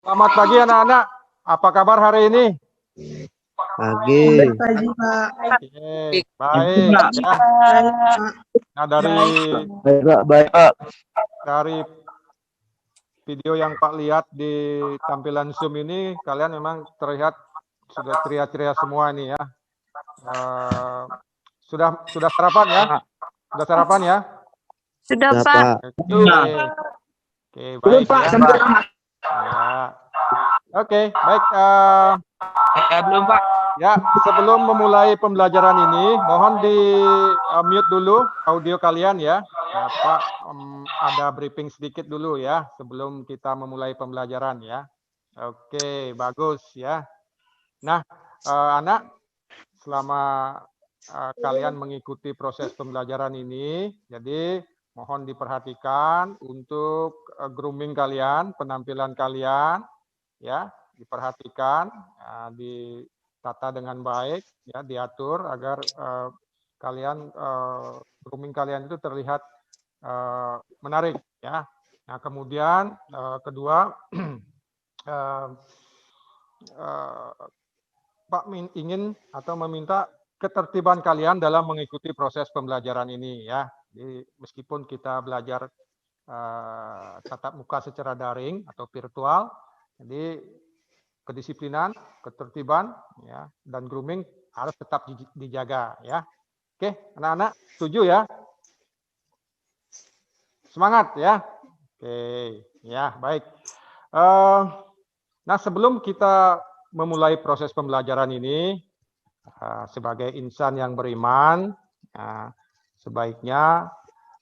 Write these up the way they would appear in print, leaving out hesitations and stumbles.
Selamat pagi anak-anak. Apa kabar hari ini? Pagi. Pagi, Pak. Oke, baik ya. Nah, Baik, Pak. dari video yang Pak lihat di tampilan Zoom ini, kalian memang terlihat sudah ceria-ceria semua ini ya. Sudah sarapan ya? Sudah sarapan ya? Sudah, Ya, Pak. Pak. Oke, baik ya. Ya. Oke, baik. Belum, Pak. Ya, sebelum memulai pembelajaran ini, mohon di mute dulu audio kalian ya. Pak, ada briefing sedikit dulu ya, sebelum kita memulai pembelajaran ya. Oke, bagus ya. Nah, anak, selama kalian mengikuti proses pembelajaran ini, jadi mohon diperhatikan untuk grooming kalian, penampilan kalian, ya, diperhatikan, ditata dengan baik, ya, diatur agar kalian grooming kalian itu terlihat menarik, ya. Nah, kemudian kedua, Pak ingin atau meminta ketertiban kalian dalam mengikuti proses pembelajaran ini, ya. Jadi, meskipun kita belajar tatap muka secara daring atau virtual, jadi kedisiplinan, ketertiban, ya, dan grooming harus tetap dijaga, ya. Oke, anak-anak, setuju ya? Semangat ya. Oke, ya, baik. Nah, sebelum kita memulai proses pembelajaran ini, sebagai insan yang beriman, sebaiknya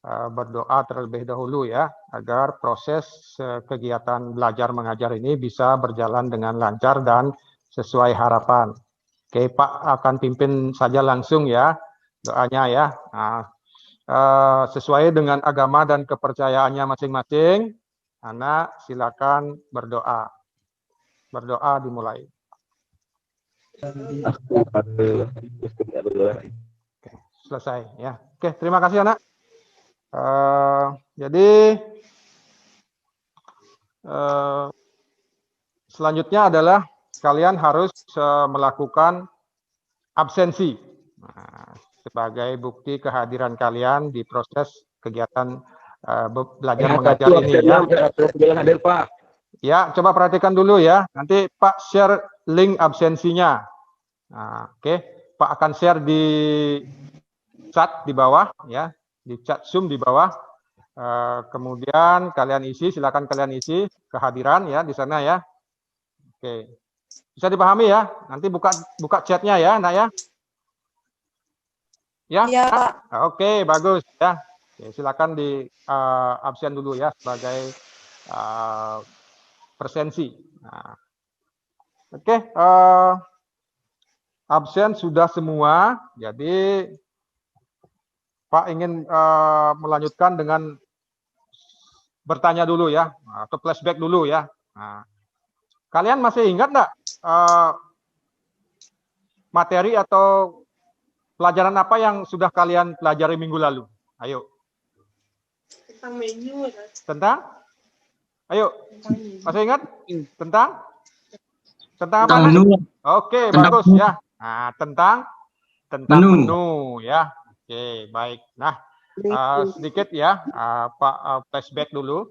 berdoa terlebih dahulu ya, agar proses kegiatan belajar mengajar ini bisa berjalan dengan lancar dan sesuai harapan. Oke, Pak akan pimpin saja langsung ya doanya ya. Nah, sesuai dengan agama dan kepercayaannya masing-masing, anak silakan berdoa. Berdoa dimulai. Oke, selesai ya. Oke, terima kasih anak. Jadi selanjutnya adalah kalian harus melakukan absensi sebagai bukti kehadiran kalian di proses kegiatan belajar mengajar ini ya. Hadir, Pak. Ya, coba perhatikan dulu ya. Nanti Pak share link absensinya. Nah, oke, Pak akan share di chat di bawah ya, di chat Zoom di bawah. Kemudian kalian isi, silakan kalian isi kehadiran ya di sana ya. Oke, bisa dipahami ya. Nanti buka chatnya ya, nak ya. Ya. Iya, Pak. Oke, bagus ya. Oke, silakan di absen dulu ya sebagai presensi. Nah. Oke, absen sudah semua. Jadi Pak ingin melanjutkan dengan bertanya dulu ya, atau flashback dulu ya. Nah, kalian masih ingat nggak materi atau pelajaran apa yang sudah kalian pelajari minggu lalu? Ayo. Tentang menu. Tentang? Ayo. Masih ingat? Tentang apa? Menu. Oke, bagus ya. Nah, tentang menu ya. Oke, baik. Nah, sedikit ya, Pak flashback dulu.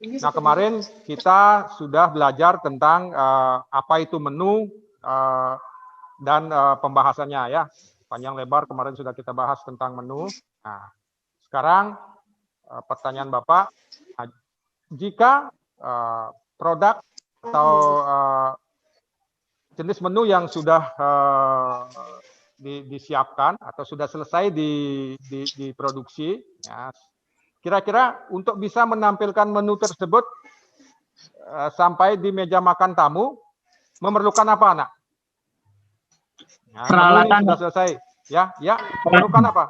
Nah, kemarin kita sudah belajar tentang apa itu menu dan pembahasannya ya. Panjang lebar kemarin sudah kita bahas tentang menu. Nah, sekarang pertanyaan Bapak, jika produk atau jenis menu yang sudah disiapkan atau sudah selesai diproduksi, ya, kira-kira untuk bisa menampilkan menu tersebut sampai di meja makan tamu memerlukan apa, anak? Nah, Peralatan. sudah selesai, ya, memerlukan apa?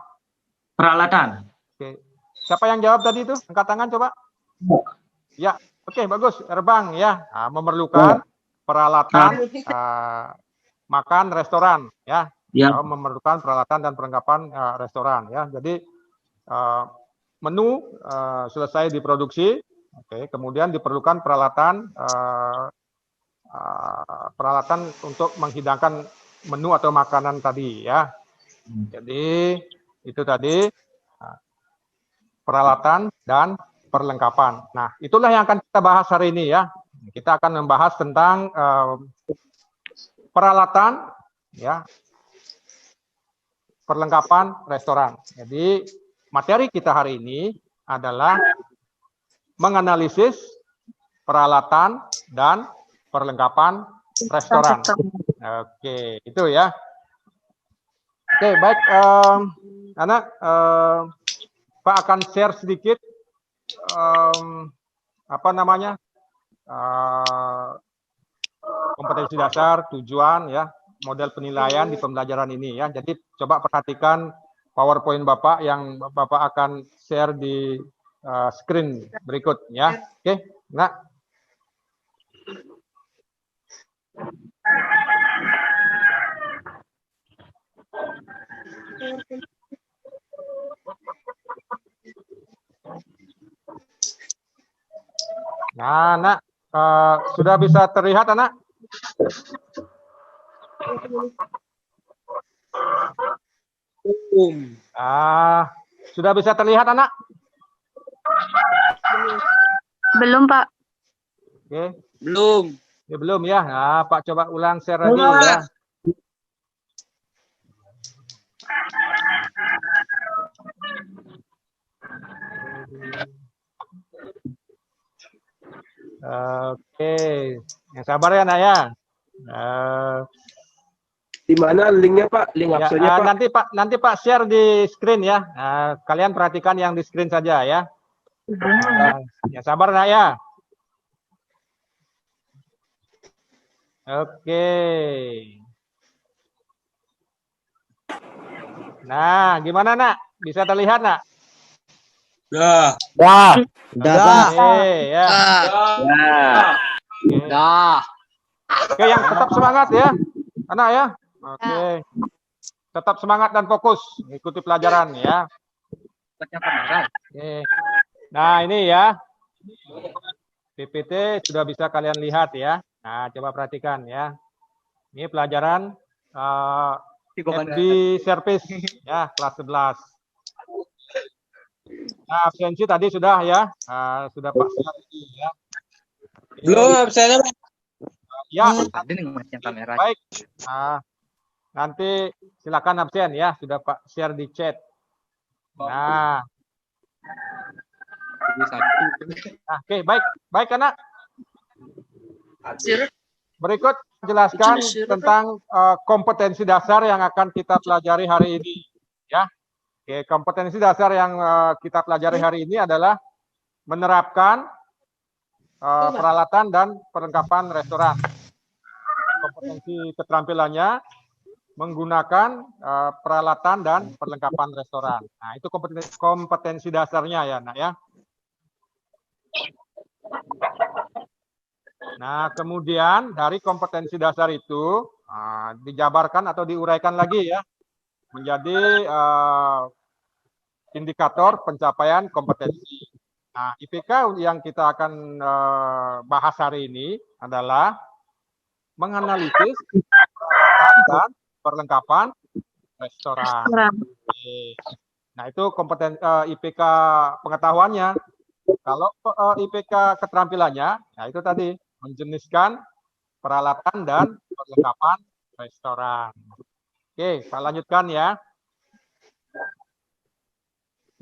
Peralatan. Oke, siapa yang jawab tadi itu? Angkat tangan coba. Ya, oke, bagus. Erbang ya, nah, memerlukan peralatan makan restoran ya. Ya. Memerlukan peralatan dan perlengkapan restoran ya. Jadi menu selesai diproduksi, Oke, kemudian diperlukan peralatan peralatan untuk menghidangkan menu atau makanan tadi ya. Jadi itu tadi peralatan dan perlengkapan. Nah, itulah yang akan kita bahas hari ini ya. Kita akan membahas tentang peralatan ya, perlengkapan restoran. Jadi materi kita hari ini adalah menganalisis peralatan dan perlengkapan restoran. Oke, itu ya. Oke, baik, anak, Pak akan share sedikit apa namanya kompetensi dasar, tujuan ya, model penilaian di pembelajaran ini ya. Jadi coba perhatikan PowerPoint Bapak yang Bapak akan share di screen berikut ya. Oke, nah. Nah, Nak, sudah bisa terlihat, Anak? Sudah bisa terlihat, Anak? Belum, Pak. Oke. Belum. Ya, belum ya. Nah, Pak coba ulang share lagi ya. Oke, yang sabar ya, Nak ya. Di mana linknya Pak? Link Ya, absennya Pak? nanti Pak share di screen ya. Kalian perhatikan yang di screen saja ya. Ya sabar Nak ya. Oke. Nah, gimana Nak? Bisa terlihat Nak? Dah. Oke, ya. Oke, yang tetap semangat ya, anak ya. Oke, tetap semangat dan fokus ikuti pelajaran ya. Oke. Nah ini ya, PPT sudah bisa kalian lihat ya. Nah coba perhatikan ya. Ini pelajaran FB Service ya kelas 11. Nah absensi tadi sudah ya, sudah Pak ya. Belum absennya Pak. Ya, kamera. baik. Nanti silakan absen ya, sudah Pak share di chat. Nah, oke, baik anak. Berikut jelaskan tentang kompetensi dasar yang akan kita pelajari hari ini. Ya, oke, kompetensi dasar yang kita pelajari hari ini adalah menerapkan peralatan dan perlengkapan restoran. Kompetensi keterampilannya menggunakan peralatan dan perlengkapan restoran. Nah, itu kompetensi dasarnya ya, Nak ya. Nah, kemudian dari kompetensi dasar itu dijabarkan atau diuraikan lagi ya menjadi indikator pencapaian kompetensi. Nah, IPK yang kita akan bahas hari ini adalah menganalisis peralatan dan perlengkapan restoran. Nah, itu kompeten IPK pengetahuannya. Kalau IPK keterampilannya, nah itu tadi menjeniskan peralatan dan perlengkapan restoran. Oke, saya lanjutkan ya.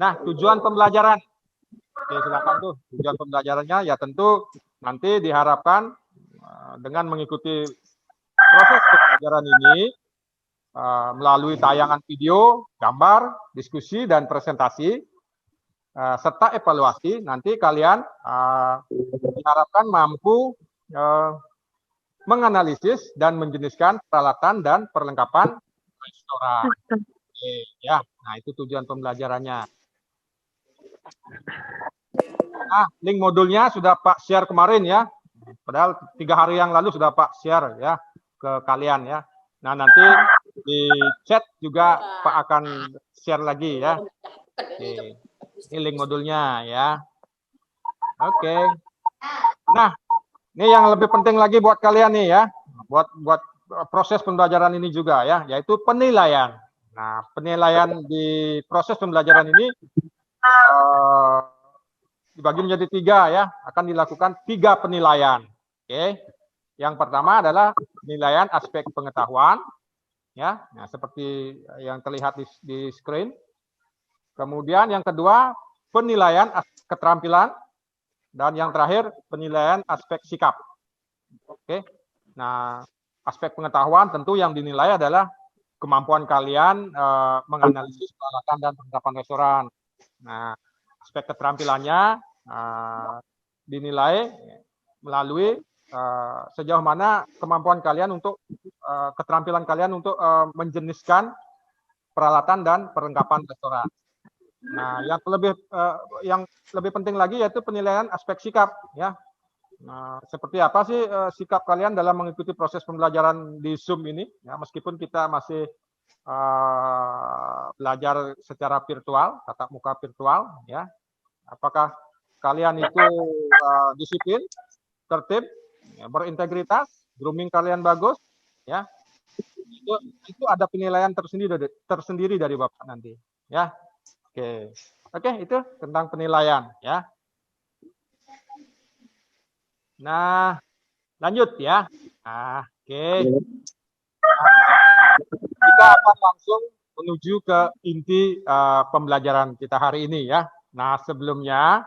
Nah, tujuan pembelajaran. Oke, silakan tuh. Tujuan pembelajarannya ya tentu nanti diharapkan dengan mengikuti proses pembelajaran ini melalui tayangan video, gambar, diskusi, dan presentasi, serta evaluasi, nanti kalian diharapkan mampu menganalisis dan menjeniskan peralatan dan perlengkapan restoran. Oke, ya, nah itu tujuan pembelajarannya. Nah, link modulnya sudah Pak share kemarin ya. Padahal 3 hari yang lalu sudah Pak share ya ke kalian ya. Nah, nanti di chat juga Pak akan share lagi ya. Oke. Ini link modulnya ya. Oke. Nah, ini yang lebih penting lagi buat kalian nih ya, buat proses pembelajaran ini juga ya, yaitu penilaian. Nah, penilaian di proses pembelajaran ini dibagi menjadi 3 ya, akan dilakukan 3 penilaian. Oke. Yang pertama adalah penilaian aspek pengetahuan ya. Nah, seperti yang terlihat di screen. Kemudian yang kedua, penilaian aspek keterampilan, dan yang terakhir penilaian aspek sikap. Oke. Nah, aspek pengetahuan tentu yang dinilai adalah kemampuan kalian menganalisis peralatan dan perlengkapan restoran. Nah, aspek keterampilannya dinilai melalui sejauh mana kemampuan kalian untuk keterampilan kalian untuk menjeniskan peralatan dan perlengkapan restoran. Nah, yang lebih penting lagi yaitu penilaian aspek sikap ya. Nah, seperti apa sih sikap kalian dalam mengikuti proses pembelajaran di Zoom ini ya, meskipun kita masih belajar secara virtual, tatap muka virtual ya. Apakah kalian itu disiplin, tertib, ya, berintegritas, grooming kalian bagus ya. Itu ada penilaian tersendiri dari Bapak nanti ya. Oke, itu tentang penilaian ya. Nah, lanjut ya. Nah, oke. Kita akan langsung menuju ke inti pembelajaran kita hari ini ya. Nah, sebelumnya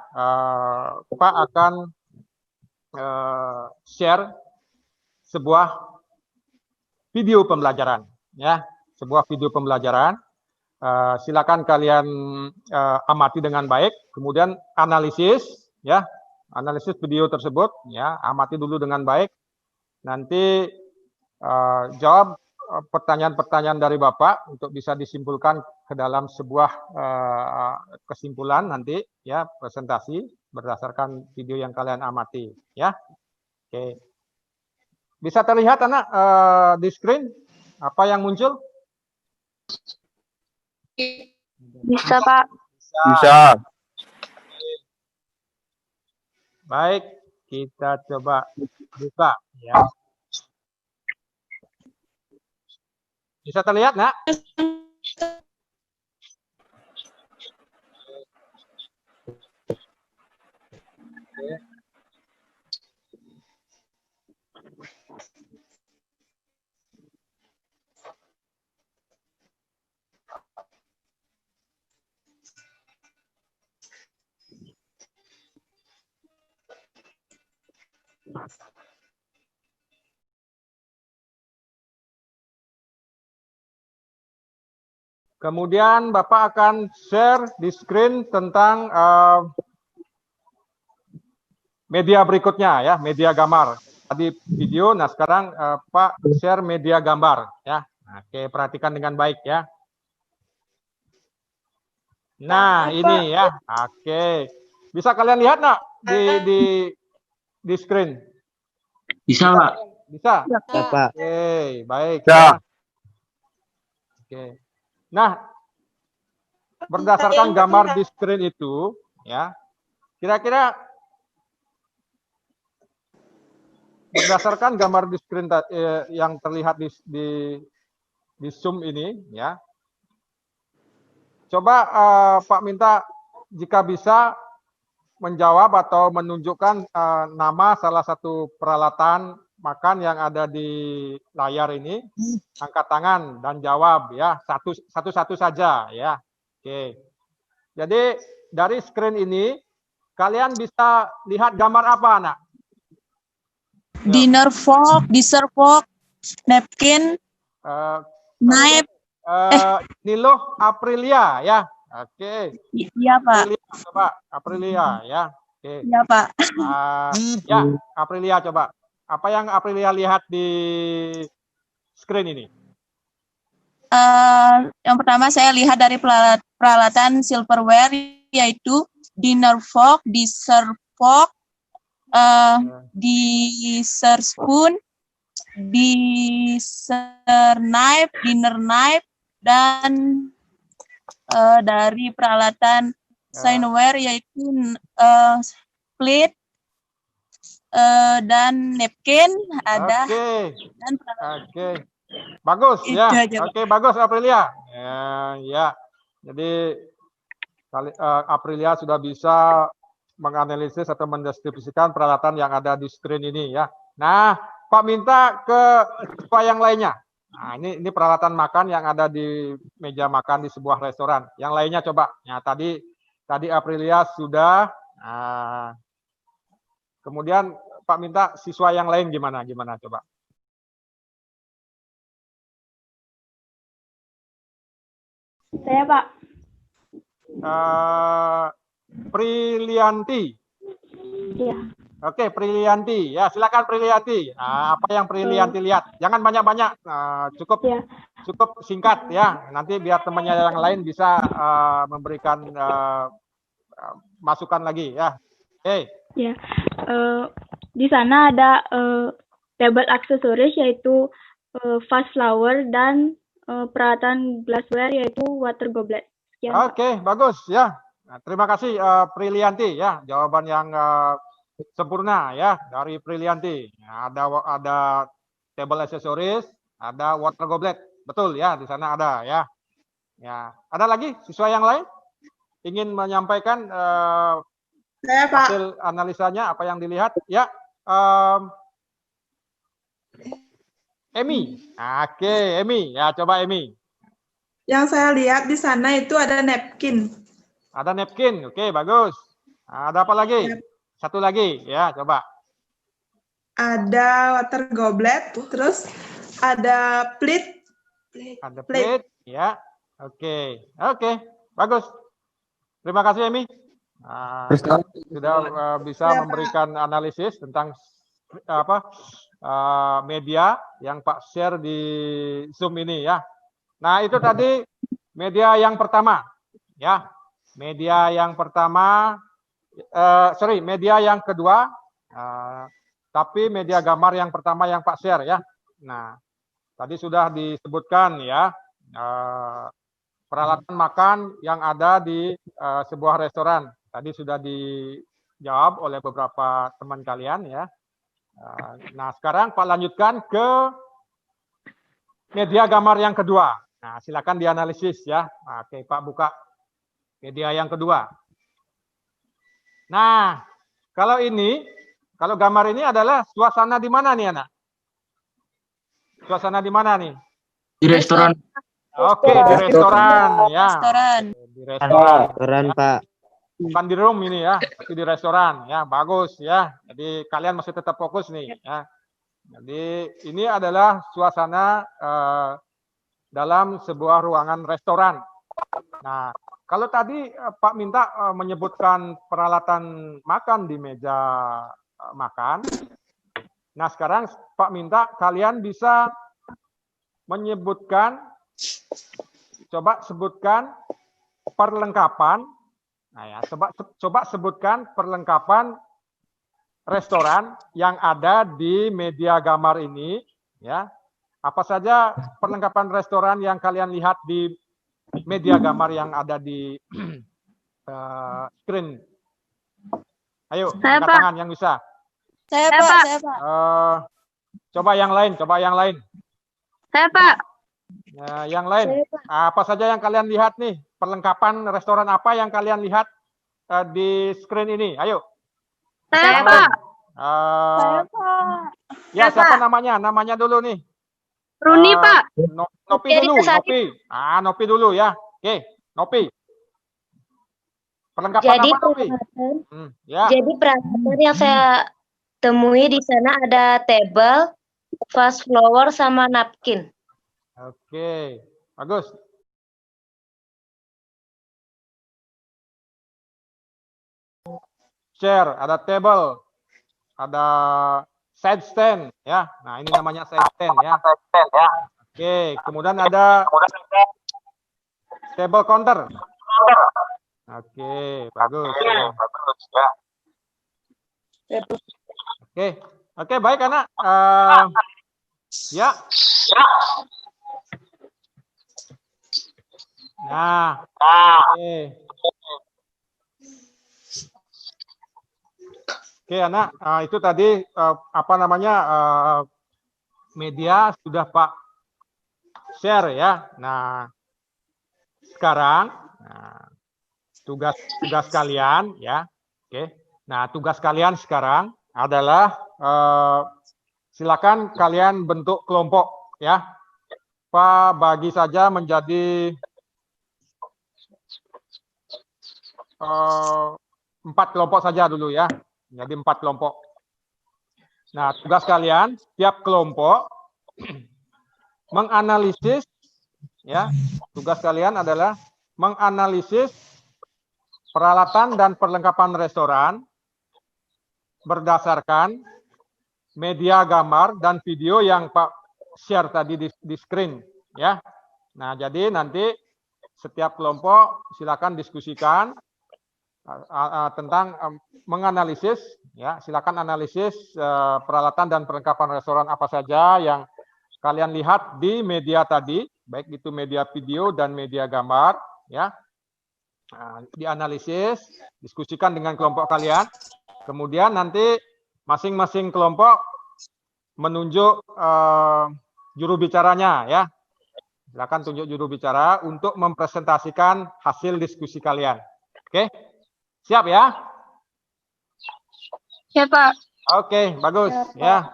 Pak akan share sebuah video pembelajaran ya, sebuah video pembelajaran. Silakan kalian amati dengan baik, kemudian analisis ya, analisis video tersebut ya, amati dulu dengan baik. Nanti jawab pertanyaan-pertanyaan dari Bapak untuk bisa disimpulkan ke dalam sebuah kesimpulan nanti ya, presentasi berdasarkan video yang kalian amati ya. Oke. Bisa terlihat anak di screen apa yang muncul? Bisa, Pak. Bisa. Baik, kita coba buka ya. Bisa terlihat, Nak? Kemudian Bapak akan share di screen tentang media berikutnya ya, media gambar. Tadi video, nah sekarang Pak share media gambar ya. Oke, perhatikan dengan baik ya. Nah, ini ya. Oke. Bisa kalian lihat nak di screen? Bisa, Pak. Bisa? Bapak. Oke, baik. Ya. Oke. Nah, berdasarkan gambar di screen itu, ya, kira-kira berdasarkan gambar di screen yang terlihat di Zoom ini, ya, coba Pak minta jika bisa menjawab atau menunjukkan nama salah satu peralatan makan yang ada di layar ini, angkat tangan dan jawab ya, satu-satu saja ya. Oke. Jadi dari screen ini kalian bisa lihat gambar apa, Nak? Dinner fork, dessert fork, napkin, knife. Niluh Aprilia ya. Oke. Iya, Pak. Aprilia, coba Aprilia ya. Oke. Iya, Pak. Ya, Aprilia coba. Apa yang Aprilia lihat di screen ini? Yang pertama saya lihat dari peralatan silverware, yaitu dinner fork, dessert fork, dessert spoon, dessert knife, dinner knife, dan dari peralatan signware yaitu plate, dan napkin ada, Oke, dan oke. Bagus Itu ya. aja, Pak. Oke, bagus Aprilia. Ya. Jadi Aprilia sudah bisa menganalisis atau mendistribusikan peralatan yang ada di screen ini ya. Nah, Pak minta ke siswa yang lainnya. Nah, ini peralatan makan yang ada di meja makan di sebuah restoran. Yang lainnya coba. Ya, tadi Aprilia sudah. Nah, kemudian Pak minta siswa yang lain gimana coba. Saya, Pak. Prilianti. Iya. Oke, Prilianti. Ya, silakan Prilianti. Nah, apa yang Prilianti lihat? Jangan banyak-banyak. Cukup Ya. cukup singkat ya. Nanti biar temannya yang lain bisa memberikan masukan lagi ya. Oke. Ya. Di sana ada table aksesoris yaitu vase flower dan peralatan glassware yaitu water goblet. Sekian, Pak. Oke, bagus ya. Nah, terima kasih Prilianti ya. Jawaban yang sempurna ya dari Prilianti. Nah, ada table aksesoris, ada water goblet. Betul ya, di sana ada ya. Ya, ada lagi siswa yang lain ingin menyampaikan Saya, Pak. hasil analisanya apa yang dilihat? Ya, Emi. Oke, Emi. Ya, coba Emi. Yang saya lihat di sana itu ada napkin. Ada napkin. Oke, bagus. Ada apa lagi? Satu lagi. Ya, coba. Ada water goblet, terus ada plate. Ada plate. Ya. Oke. Oke, bagus. Terima kasih, Emi. Sudah bisa Ya, Pak. memberikan analisis tentang media yang Pak share di Zoom ini ya. Nah, itu tadi media yang pertama ya. Media yang pertama media yang kedua, tapi media gambar yang pertama yang Pak share ya. Nah, tadi sudah disebutkan ya peralatan makan yang ada di sebuah restoran. Tadi sudah dijawab oleh beberapa teman kalian ya. Nah, sekarang Pak lanjutkan ke media gambar yang kedua. Nah, silakan dianalisis ya. Oke, Pak buka media yang kedua. Nah, kalau gambar ini adalah suasana di mana nih, anak? Suasana di mana nih? Di restoran. Oke, di restoran ya. restoran. Di restoran, Pak. bukan di room ini ya, tapi di restoran ya. Bagus ya. Jadi kalian masih tetap fokus nih ya. Jadi ini adalah suasana dalam sebuah ruangan restoran. Nah, kalau tadi Pak minta menyebutkan peralatan makan di meja makan. Nah, sekarang Pak minta kalian bisa menyebutkan, coba sebutkan perlengkapan. Nah ya, coba sebutkan perlengkapan restoran yang ada di media gambar ini ya. Apa saja perlengkapan restoran yang kalian lihat di media gambar yang ada di screen? Ayo, Saya, angkat Pak. tangan yang bisa. Saya, Pak. Pak. Saya, Pak. Coba yang lain, Saya, Pak. Yang lain. Apa saja yang kalian lihat nih? Perlengkapan restoran apa yang kalian lihat di screen ini? Ayo. Saya, Yang Pak. lain. Saya, Pak. Ya, Saya, siapa Pak. namanya? Namanya dulu nih. Runi, Pak. Nopi Jadi dulu, kesana. Nopi. Nopi dulu ya. Oke, Nopi. Perlengkapan Jadi apa, Nopi? Ya. Jadi peralatan yang saya temui di sana ada table, vase flower, sama napkin. Oke, bagus. Chair, ada table, ada side stand ya. Nah, ini namanya side stand ya. Oke, kemudian ada table counter. Oke, bagus ya. Oke, baik anak. Ya. Nah, oke. Oke, anak, itu tadi apa namanya media sudah Pak share ya. Nah, sekarang tugas kalian ya. Oke. Nah, tugas kalian sekarang adalah silakan kalian bentuk kelompok ya. Pak bagi saja menjadi 4 kelompok saja dulu ya. Jadi 4 kelompok. Nah, tugas kalian tiap kelompok menganalisis ya. Tugas kalian adalah menganalisis peralatan dan perlengkapan restoran berdasarkan media gambar dan video yang Pak share tadi di screen ya. Nah, jadi nanti setiap kelompok silakan diskusikan tentang menganalisis ya, silakan analisis peralatan dan perlengkapan restoran apa saja yang kalian lihat di media tadi, baik itu media video dan media gambar ya. Dianalisis, diskusikan dengan kelompok kalian. Kemudian nanti masing-masing kelompok menunjuk juru bicaranya ya. Silakan tunjuk juru bicara untuk mempresentasikan hasil diskusi kalian. Oke? Siap ya? Ya, Pak. Oke, bagus ya.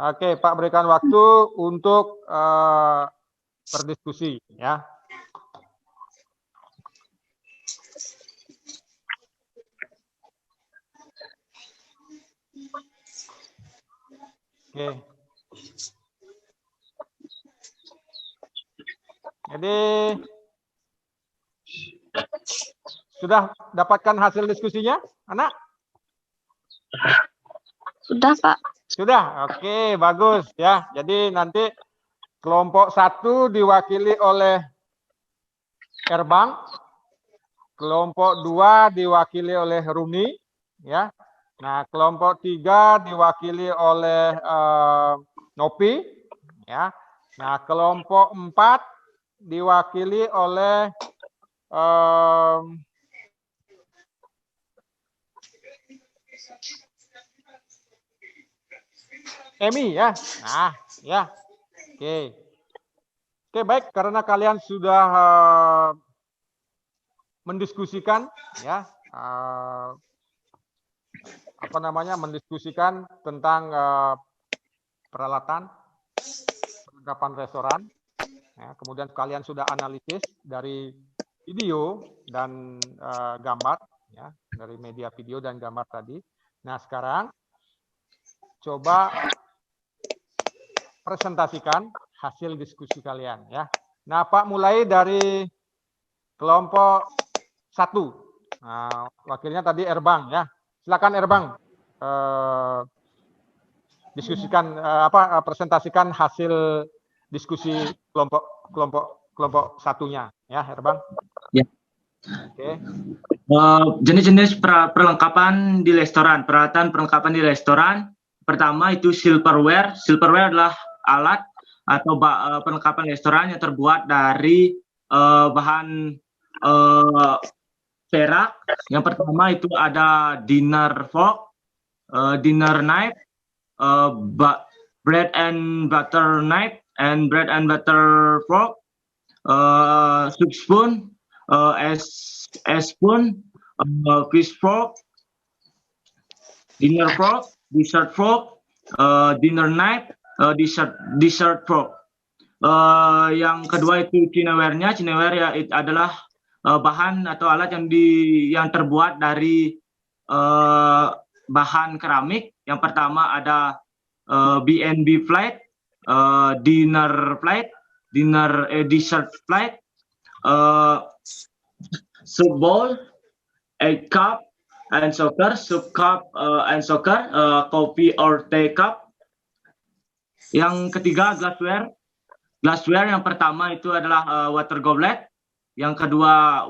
Oke, Pak berikan waktu untuk berdiskusi ya. Oke. Jadi sudah dapatkan hasil diskusinya, anak? Sudah, Pak. Sudah, oke, bagus ya. Jadi nanti kelompok 1 diwakili oleh Erbang, kelompok 2 diwakili oleh Runi, ya. Nah, kelompok 3 diwakili oleh Nopi, ya. Nah, kelompok 4 diwakili oleh Emi ya. Nah, ya. Oke. Oke, baik, karena kalian sudah mendiskusikan ya apa namanya mendiskusikan tentang peralatan perlengkapan restoran ya, kemudian kalian sudah analisis dari video dan gambar ya, dari media video dan gambar tadi. Nah, sekarang coba presentasikan hasil diskusi kalian ya. Nah, Pak mulai dari kelompok 1. Nah, wakilnya tadi Erbang ya. Silakan Erbang diskusikan presentasikan hasil diskusi kelompok satunya ya, Erbang. Ya. Oke. Jenis-jenis perlengkapan di restoran, peralatan perlengkapan di restoran. Pertama itu silverware. Silverware adalah alat atau perlengkapan restoran yang terbuat dari bahan perak. Yang pertama itu ada dinner fork, dinner knife, bread and butter knife, and bread and butter fork, soup spoon, spoon, fish fork, dinner fork, dessert fork, dinner knife, dessert fork. Yang kedua itu cineware-nya. Cineware ya adalah bahan atau alat yang terbuat dari bahan keramik. Yang pertama ada B&B plate, dinner plate, dessert plate, soup bowl, egg cup and saucer, soup cup and saucer, coffee or tea cup. Yang ketiga glassware. Glassware yang pertama itu adalah water goblet, yang kedua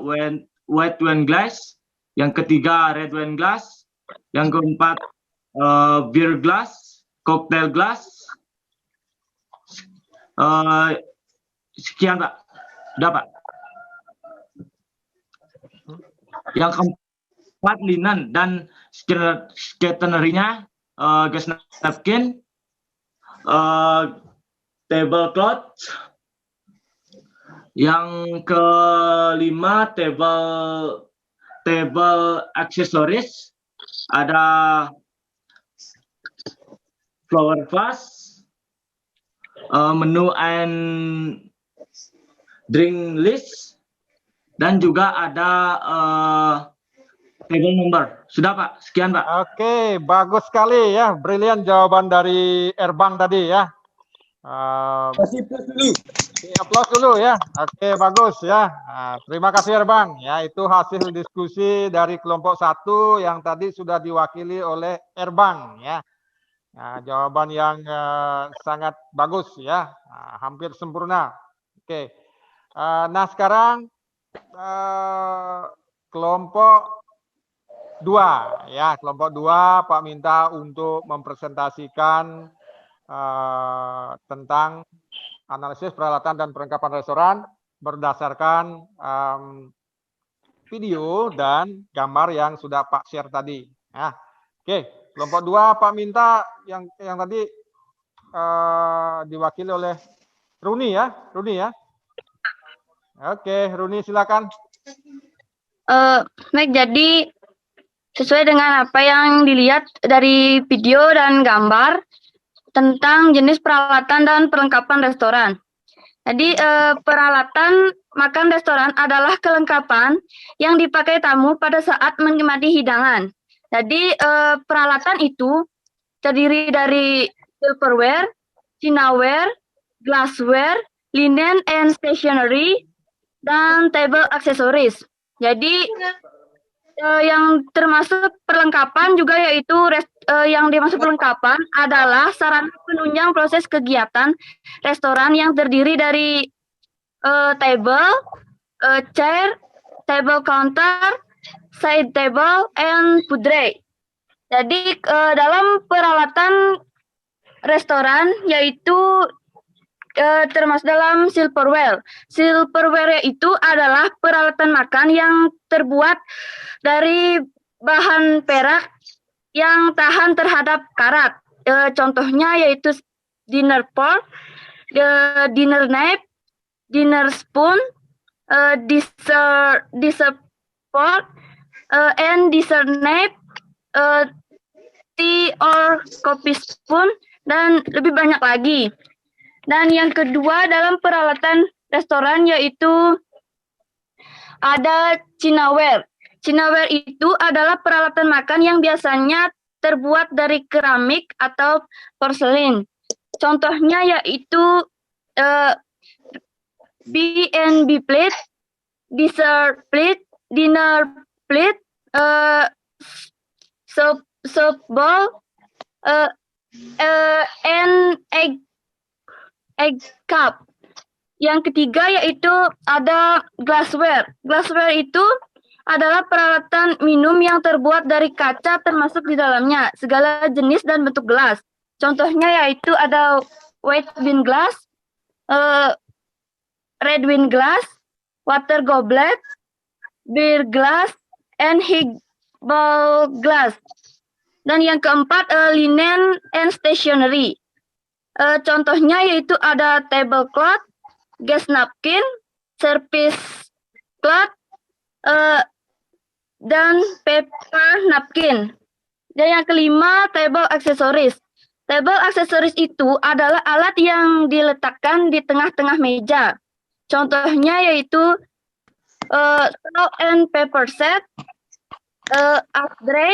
white wine glass, yang ketiga red wine glass, yang keempat beer glass, cocktail glass. Sekian Pak, udah Pak. Yang keempat linen dan stationery-nya, gas napkin, tablecloth. Yang kelima, table accessories, ada flower vase, menu and drink list, dan juga ada table number. Sudah Pak, sekian Pak. Oke, bagus sekali ya, brilian jawaban dari Erbang tadi ya. Kasih plus dulu. Aplaus dulu ya. Oke, bagus ya. Nah, terima kasih Erbang. Ya, itu hasil diskusi dari kelompok 1 yang tadi sudah diwakili oleh Erbang ya. Nah, jawaban yang sangat bagus ya. Nah, hampir sempurna. Oke. Nah, sekarang kelompok 2 ya, kelompok 2 Pak minta untuk mempresentasikan tentang analisis peralatan dan perlengkapan restoran berdasarkan video dan gambar yang sudah Pak share tadi. Nah, oke, kelompok 2 Pak minta yang tadi diwakili oleh Runi ya, Oke, Runi silakan. Baik, jadi sesuai dengan apa yang dilihat dari video dan gambar tentang jenis peralatan dan perlengkapan restoran. Jadi peralatan makan restoran adalah kelengkapan yang dipakai tamu pada saat menikmati hidangan. Jadi peralatan itu terdiri dari silverware, chinaware, glassware, linen and stationery, dan table accessories. Jadi yang termasuk perlengkapan juga yaitu yang dimaksud perlengkapan adalah sarana penunjang proses kegiatan restoran yang terdiri dari table, chair, table counter, side table, and food tray. Jadi dalam peralatan restoran yaitu termasuk dalam silverware. Silverware itu adalah peralatan makan yang terbuat dari bahan perak yang tahan terhadap karat. Contohnya yaitu dinner fork, dinner knife, dinner spoon, dessert fork, and dessert knife, tea or coffee spoon, dan lebih banyak lagi. Dan yang kedua dalam peralatan restoran yaitu ada chinaware. Chinaware itu adalah peralatan makan yang biasanya terbuat dari keramik atau porselin. Contohnya yaitu B&B plate, dessert plate, dinner plate, soup bowl, and egg cup. Yang ketiga yaitu ada glassware. Glassware itu adalah peralatan minum yang terbuat dari kaca termasuk di dalamnya segala jenis dan bentuk gelas. Contohnya yaitu ada white wine glass, red wine glass, water goblet, beer glass, and highball glass. Dan yang keempat linen and stationery. Contohnya yaitu ada tablecloth, gas napkin, service cloth, dan paper napkin. Dan yang kelima, table accessories. Table accessories itu adalah alat yang diletakkan di tengah-tengah meja. Contohnya yaitu salt and pepper set, ashtray,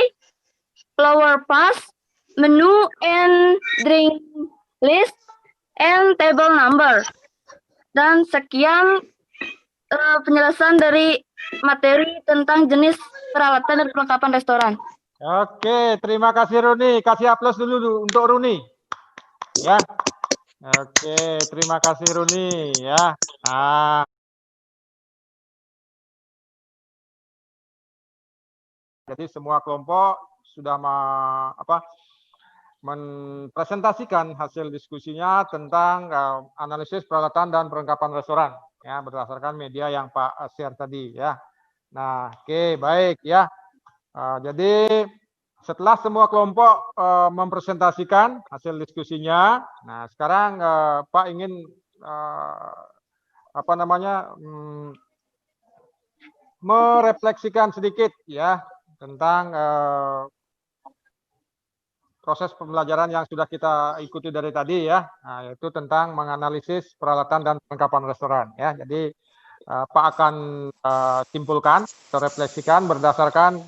flower vase, menu and drink list, and table number. Dan sekian penjelasan dari materi tentang jenis peralatan dan perlengkapan restoran. Oke, terima kasih Runi. Kasih aplaus dulu untuk Runi. Ya. Oke, terima kasih Runi ya. Nah. Jadi semua kelompok sudah mempresentasikan hasil diskusinya tentang analisis peralatan dan perlengkapan restoran ya berdasarkan media yang Pak share tadi ya. Nah, oke, baik ya. Jadi setelah semua kelompok mempresentasikan hasil diskusinya, nah sekarang Pak ingin merefleksikan sedikit ya tentang proses pembelajaran yang sudah kita ikuti dari tadi ya, nah, yaitu tentang menganalisis peralatan dan perlengkapan restoran ya. Jadi Pak akan simpulkan atau refleksikan berdasarkan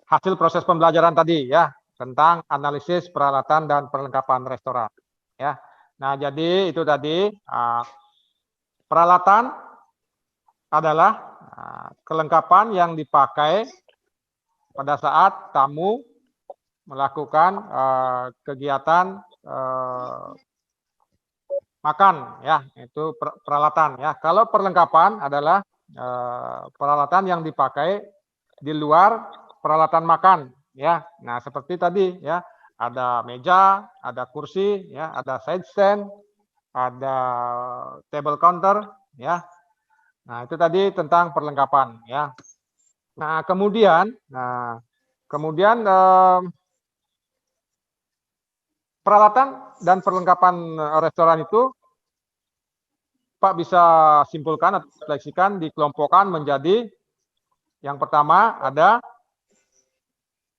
hasil proses pembelajaran tadi ya tentang analisis peralatan dan perlengkapan restoran ya. Nah jadi itu tadi peralatan adalah kelengkapan yang dipakai pada saat tamu melakukan kegiatan makan ya, itu peralatan ya. Kalau perlengkapan adalah peralatan yang dipakai di luar peralatan makan ya. Nah seperti tadi ya, ada meja, ada kursi ya, ada side stand, ada table counter ya. Nah itu tadi tentang perlengkapan ya. Nah kemudian peralatan dan perlengkapan restoran itu Pak bisa simpulkan atau refleksikan, dikelompokkan menjadi yang pertama ada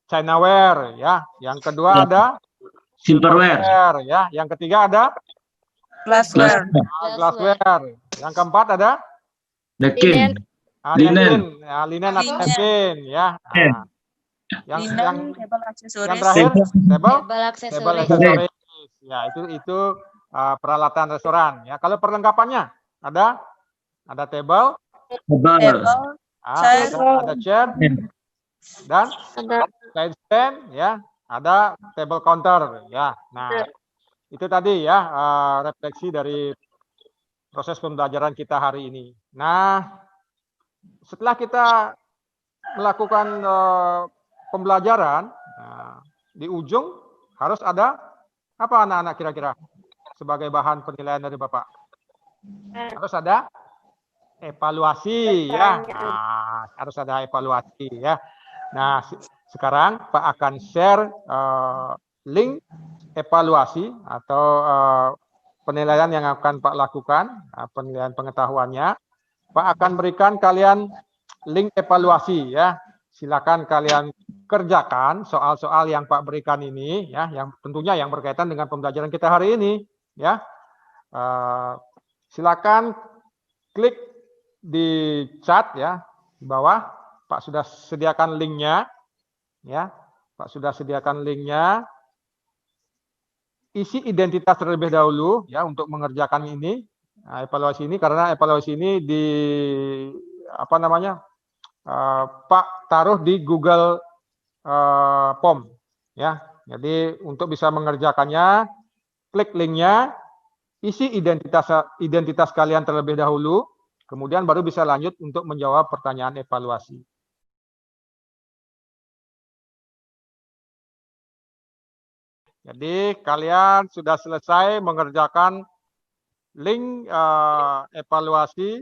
Chinaware ya, yang kedua ada silverware ya, yang ketiga ada Glassware. glassware, yang keempat ada Linen. linen atau napkin ya. Nah, yang terakhir table aksesoris ya, itu peralatan restoran ya. Kalau perlengkapannya ada table, ada chair dan side stand ya, ada table counter ya. Nah itu tadi ya refleksi dari proses pembelajaran kita hari ini. Nah setelah kita melakukan pembelajaran, di ujung harus ada apa anak-anak kira-kira sebagai bahan penilaian dari Bapak? Harus ada evaluasi ya. Nah, harus ada evaluasi ya. Nah, sekarang Pak akan share link evaluasi atau penilaian yang akan Pak lakukan, penilaian pengetahuannya. Pak akan berikan kalian link evaluasi ya. Silakan kalian kerjakan soal-soal yang Pak berikan ini ya, yang tentunya yang berkaitan dengan pembelajaran kita hari ini ya. Silakan klik di chat ya di bawah. Pak sudah sediakan linknya ya. Pak sudah sediakan linknya. Isi identitas terlebih dahulu ya untuk mengerjakan ini, evaluasi ini, karena evaluasi ini Pak taruh di Google Form ya. Jadi untuk bisa mengerjakannya, klik linknya, isi identitas kalian terlebih dahulu, kemudian baru bisa lanjut untuk menjawab pertanyaan evaluasi. Jadi kalian sudah selesai mengerjakan link evaluasi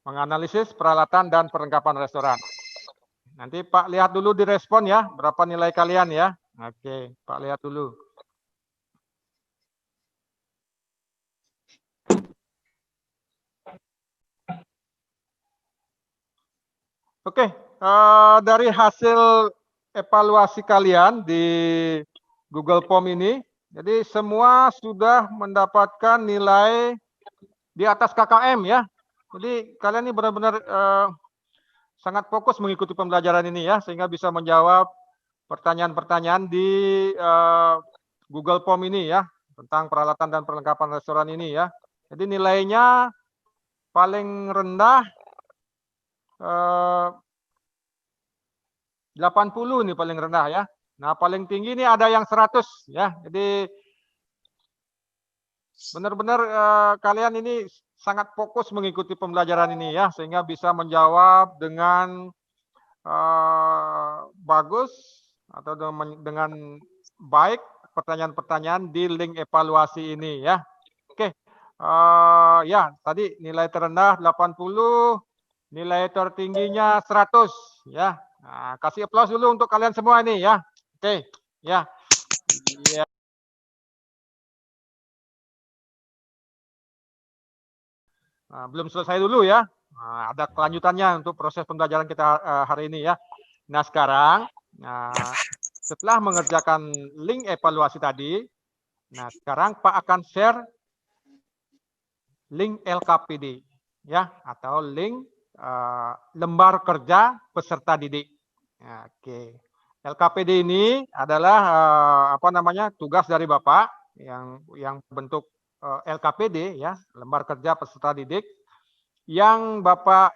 menganalisis peralatan dan perlengkapan restoran. Nanti Pak lihat dulu di respon ya, berapa nilai kalian ya. Oke, Pak lihat dulu. Oke, dari hasil evaluasi kalian di Google Form ini, jadi semua sudah mendapatkan nilai di atas KKM ya. Jadi kalian ini benar-benar sangat fokus mengikuti pembelajaran ini ya, sehingga bisa menjawab pertanyaan-pertanyaan di Google Form ini ya, tentang peralatan dan perlengkapan restoran ini ya. Jadi nilainya paling rendah 80 ini paling rendah ya. Nah paling tinggi ini ada yang 100 ya. Jadi benar-benar kalian ini sangat fokus mengikuti pembelajaran ini ya, sehingga bisa menjawab dengan bagus atau dengan baik pertanyaan-pertanyaan di link evaluasi ini ya. Oke, ya tadi nilai terendah 80, nilai tertingginya 100 ya. Nah, kasih aplaus dulu untuk kalian semua ini ya. Oke, ya. Ya. Nah, belum selesai dulu ya. Nah, ada kelanjutannya untuk proses pembelajaran kita hari ini ya. Nah, sekarang setelah mengerjakan link evaluasi tadi, nah sekarang Pak akan share link LKPD ya, atau link lembar kerja peserta didik. Ya, oke. LKPD ini adalah apa namanya, tugas dari Bapak yang bentuk LKPD ya, lembar kerja peserta didik, yang Bapak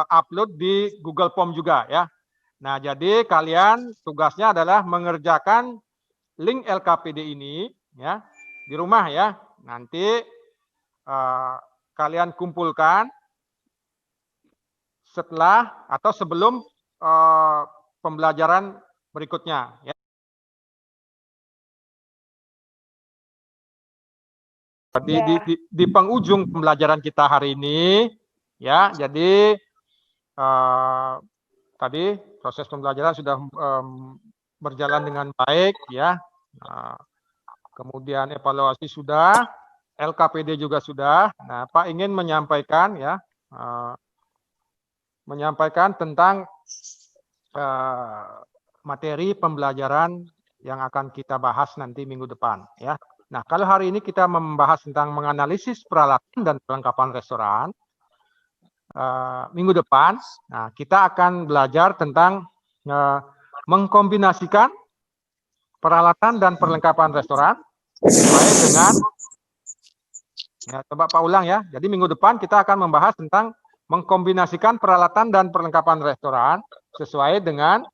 upload di Google Form juga ya. Nah, jadi kalian tugasnya adalah mengerjakan link LKPD ini ya di rumah ya. Nanti kalian kumpulkan setelah atau sebelum pembelajaran berikutnya ya. Di penghujung pembelajaran kita hari ini ya, jadi tadi proses pembelajaran sudah berjalan dengan baik ya. Kemudian evaluasi sudah, LKPD juga sudah. Nah, Pak ingin menyampaikan ya, menyampaikan tentang materi pembelajaran yang akan kita bahas nanti minggu depan ya. Nah, kalau hari ini kita membahas tentang menganalisis peralatan dan perlengkapan restoran, minggu depan kita akan belajar tentang mengkombinasikan peralatan dan perlengkapan restoran sesuai dengan, ya, coba Pak ulang ya. Jadi minggu depan kita akan membahas tentang mengkombinasikan peralatan dan perlengkapan restoran sesuai dengan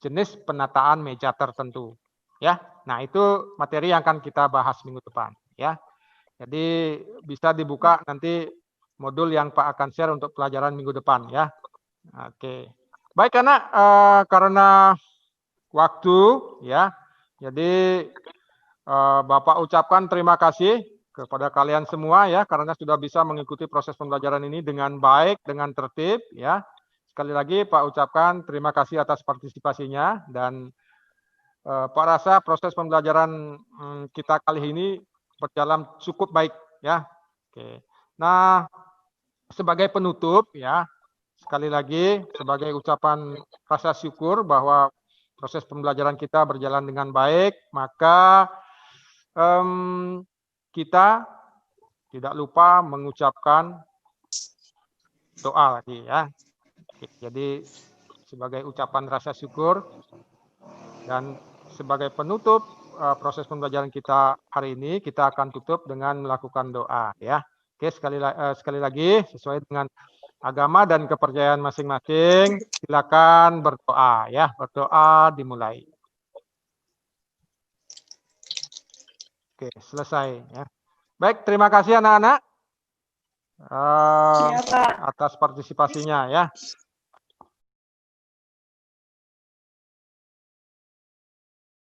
jenis penataan meja tertentu. Ya, nah itu materi yang akan kita bahas minggu depan. Ya, jadi bisa dibuka nanti modul yang Pak akan share untuk pelajaran minggu depan. Ya, oke. Baik, karena waktu, ya, jadi Bapak ucapkan terima kasih kepada kalian semua ya, karena sudah bisa mengikuti proses pembelajaran ini dengan baik, dengan tertib ya. Sekali lagi Pak ucapkan terima kasih atas partisipasinya, dan Pak rasa proses pembelajaran kita kali ini berjalan cukup baik ya. Oke. Nah, sebagai penutup ya, sekali lagi sebagai ucapan rasa syukur bahwa proses pembelajaran kita berjalan dengan baik, maka kita tidak lupa mengucapkan doa lagi ya. Jadi sebagai ucapan rasa syukur dan sebagai penutup proses pembelajaran kita hari ini, kita akan tutup dengan melakukan doa ya. Oke, sekali lagi sesuai dengan agama dan kepercayaan masing-masing, silakan berdoa ya. Berdoa dimulai. Oke, selesai ya. Baik, terima kasih anak-anak atas partisipasinya ya.